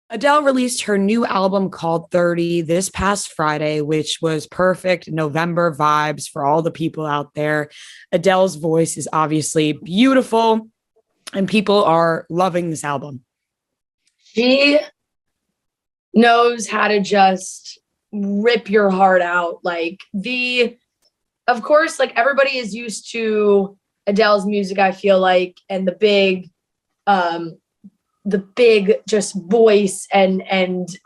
Adele released her new album called 30 this past Friday, which was perfect November vibes for all the people out there. Adele's voice is obviously beautiful, and people are loving this album. She knows how to just rip your heart out. Of course, like everybody is used to Adele's music, I feel like, and the big just voice and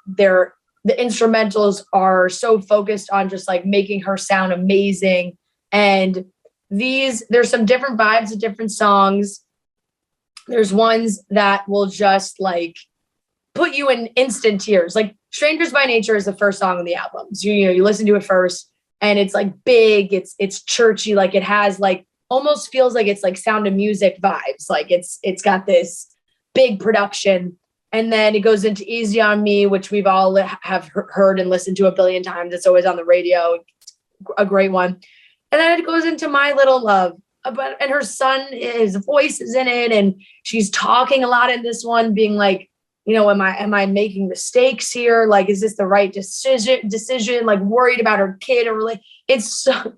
the instrumentals are so focused on just like making her sound amazing. And there's some different vibes of different songs. There's ones that will just like put you in instant tears. Like Strangers by Nature is the first song on the album. So, you listen to it first and it's like big, it's churchy. Like it has like, almost feels like it's like Sound of Music vibes. Like it's got this big production. And then it goes into Easy on Me, which we've all have heard and listened to a billion times. It's always on the radio, a great one. And then it goes into My Little Love. And her son, his voice is in it, and she's talking a lot in this one, being like, am I making mistakes here? Like, is this the right decision? Like, worried about her kid, or really, it's so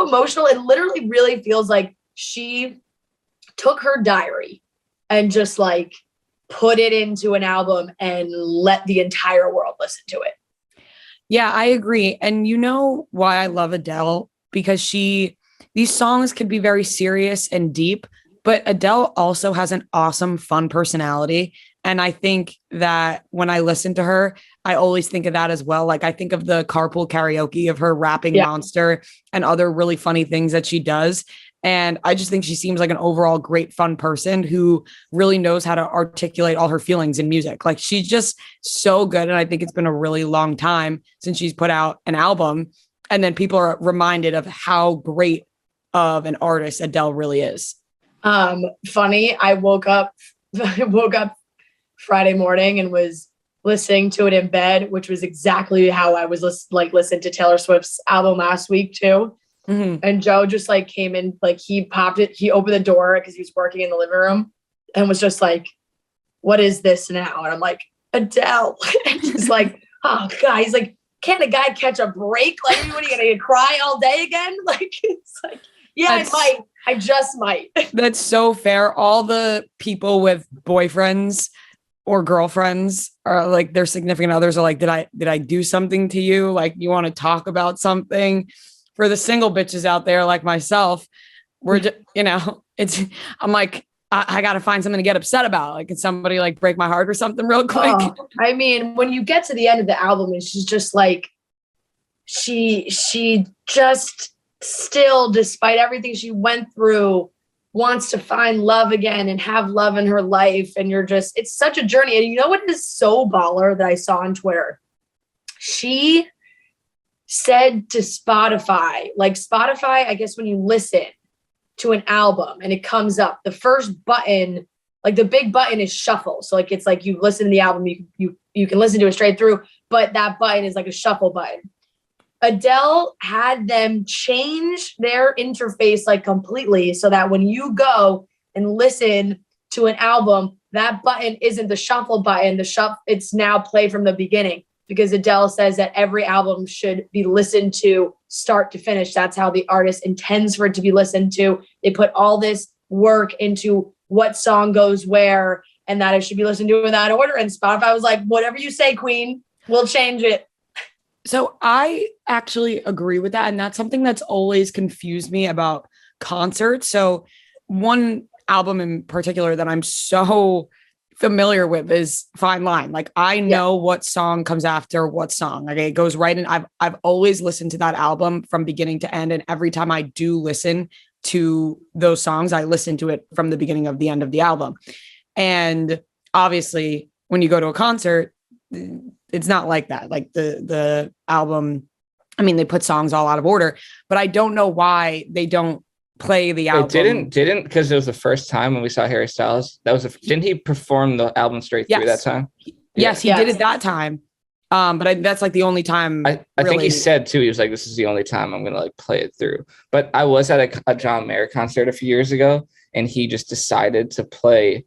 emotional. It literally really feels like she took her diary and just like put it into an album and let the entire world listen to it. Yeah, I agree. And you know why I love Adele? Because these songs could be very serious and deep, but Adele also has an awesome, fun personality. And I think that when I listen to her, I always think of that as well. Like I think of the carpool karaoke of her rapping Monster and other really funny things that she does. And I just think she seems like an overall great, fun person who really knows how to articulate all her feelings in music. Like she's just so good. And I think it's been a really long time since she's put out an album. And then people are reminded of how great of an artist Adele really is. Funny. I woke up Friday morning and was listening to it in bed, which was exactly how I was listening to Taylor Swift's album last week too. Mm-hmm. And Joe just like came in, like he popped it. He opened the door because he was working in the living room and was just like, what is this now? And I'm like, Adele. And he's like, oh God. He's like, can't a guy catch a break? Like, what are you going to cry all day again? Like, it's like, yeah, I might. I just might. That's so fair. All the people with boyfriends or girlfriends are like their significant others are like, did I do something to you? Like, you want to talk about something? For the single bitches out there like myself, we're just, I'm like, I got to find something to get upset about. Like, can somebody like break my heart or something real quick? Oh, I mean, when you get to the end of the album and she's just like, she just still, despite everything she went through, wants to find love again and have love in her life. And it's such a journey. And you know what is so baller that I saw on Twitter? She said to Spotify, I guess when you listen to an album and it comes up, the first button, like the big button is shuffle. So like, it's like you listen to the album, you can listen to it straight through, but that button is like a shuffle button. Adele had them change their interface like completely so that when you go and listen to an album, that button isn't the shuffle button. It's now play from the beginning. Because Adele says that every album should be listened to start to finish. That's how the artist intends for it to be listened to. They put all this work into what song goes where, and that it should be listened to in that order. And Spotify was like, whatever you say, Queen, we'll change it. So I actually agree with that. And that's something that's always confused me about concerts. So one album in particular that I'm so familiar with is Fine Line. Like I know what song comes after what song. Like it goes right in. I've always listened to that album from beginning to end. And every time I do listen to those songs, I listen to it from the beginning of the end of the album. And obviously when you go to a concert, it's not like that. Like the album, I mean, they put songs all out of order, but I don't know why they don't play the album. It didn't because it was the first time when we saw Harry Styles. Didn't he perform the album straight through that time? Yes, he did it that time. But that's like the only time. I think he said too, he was like, this is the only time I'm going to like play it through. But I was at a John Mayer concert a few years ago and he just decided to play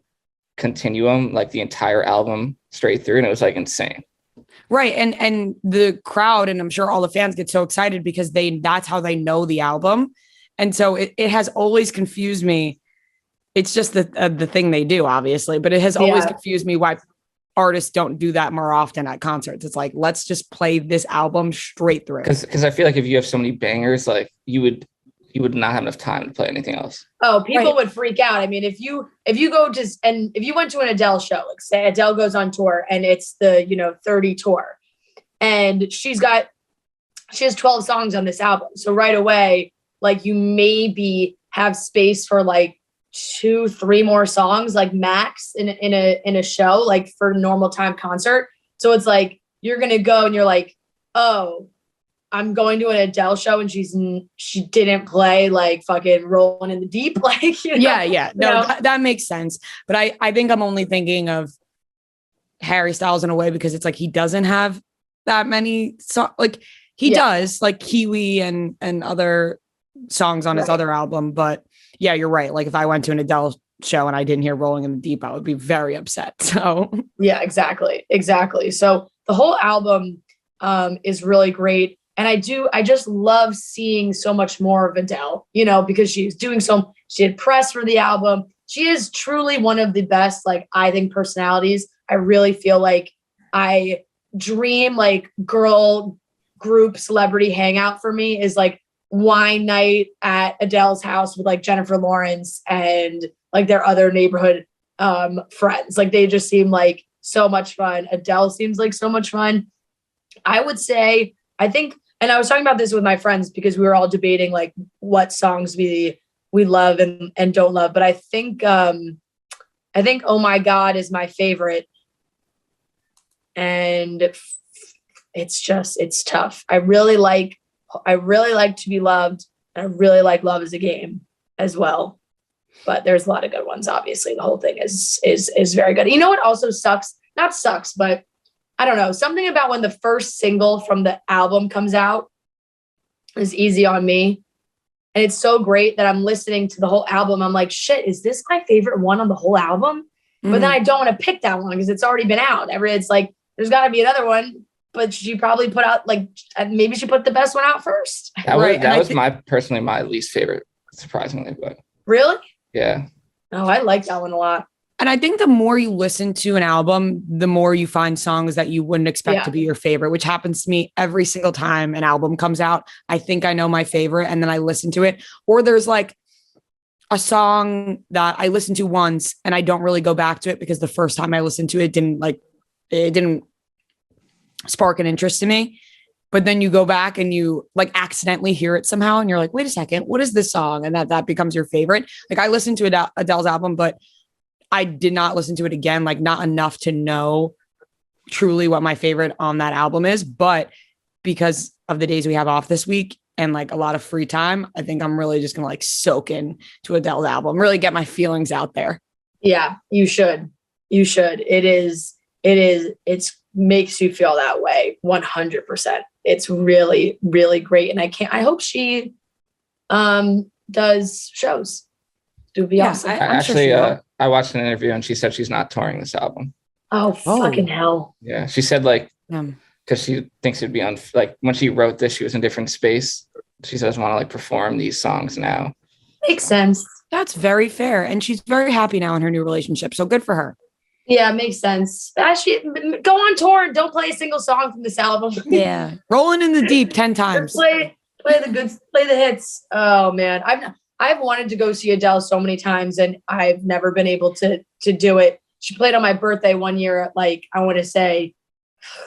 Continuum, like the entire album straight through, and it was like insane. Right. And the crowd, and I'm sure all the fans get so excited because that's how they know the album. And so it has always confused me. It's just the thing they do, obviously, but it has always confused me why artists don't do that more often at concerts. It's like, let's just play this album straight through. Because I feel like if you have so many bangers, like you would not have enough time to play anything else. Oh, people would freak out. I mean, if you went to an Adele show, like say Adele goes on tour and it's the 30 tour, and she has 12 songs on this album. So right away, like you maybe have space for like 2-3 more songs, like max in a show, like for a normal time concert. So it's like you're gonna go and you're like, oh, I'm going to an Adele show and she didn't play like fucking Rolling in the Deep, like yeah. No, that makes sense. But I think I'm only thinking of Harry Styles in a way because it's like he doesn't have that many songs. Like he does, like Kiwi and other songs on his other album, but. Yeah, you're right. Like if I went to an Adele show and I didn't hear Rolling in the Deep, I would be very upset. So yeah, exactly. So the whole album is really great. And I just love seeing so much more of Adele, because she had press for the album. She is truly one of the best, like I think, personalities. I really feel like I dream like girl group celebrity hangout for me is like wine night at Adele's house with like Jennifer Lawrence and like their other neighborhood friends. Like they just seem like so much fun. Adele seems like so much fun. I would say, I think, and I was talking about this with my friends because we were all debating like what songs we love and don't love. But I think Oh My God is my favorite. And it's tough. I really like To Be Loved. And I really like Love Is a Game as well. But there's a lot of good ones. Obviously, the whole thing is very good. You know what also sucks? Not sucks, but I don't know. Something about when the first single from the album comes out is Easy on Me. And it's so great that I'm listening to the whole album. I'm like, shit, is this my favorite one on the whole album? Mm-hmm. But then I don't want to pick that one because it's already been out. It's like, there's got to be another one. But she probably put out maybe she put the best one out first. That was personally my least favorite, surprisingly. But really? Yeah. Oh, I like that one a lot. And I think the more you listen to an album, the more you find songs that you wouldn't expect to be your favorite, which happens to me every single time an album comes out. I think I know my favorite and then I listen to it. Or there's like a song that I listened to once and I don't really go back to it because the first time I listened to it didn't spark an interest in me. But then you go back and you like accidentally hear it somehow and you're like, wait a second, what is this song? And that becomes your favorite. Like I listened to Adele's album, but I did not listen to it again, like not enough to know truly what my favorite on that album is. But because of the days we have off this week and like a lot of free time, I think I'm really just going to like soak in to Adele's album, really get my feelings out there. Yeah, you should. It makes you feel that way 100%. It's really, really great. And I hope she does shows. It would be awesome. I watched an interview and she said she's not touring this album. Oh, fucking hell. Yeah. She said because she thinks it'd be when she wrote this, she was in a different space. She doesn't want to perform these songs now. Makes sense. That's very fair. And she's very happy now in her new relationship. So good for her. Yeah, makes sense. Actually, go on tour and don't play a single song from this album. Yeah. Rolling in the Deep 10 times. Play the hits. Oh man. I've wanted to go see Adele so many times and I've never been able to do it. She played on my birthday one year, I want to say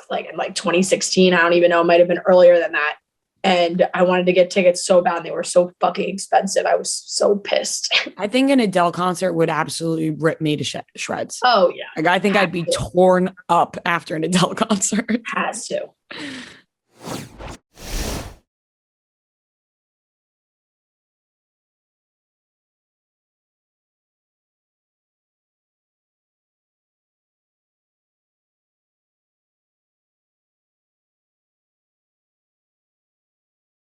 in 2016. I don't even know. It might've been earlier than that. And I wanted to get tickets so bad. And they were so fucking expensive. I was so pissed. I think an Adele concert would absolutely rip me to shreds. Oh yeah. I think I'd be torn up after an Adele concert. Has to.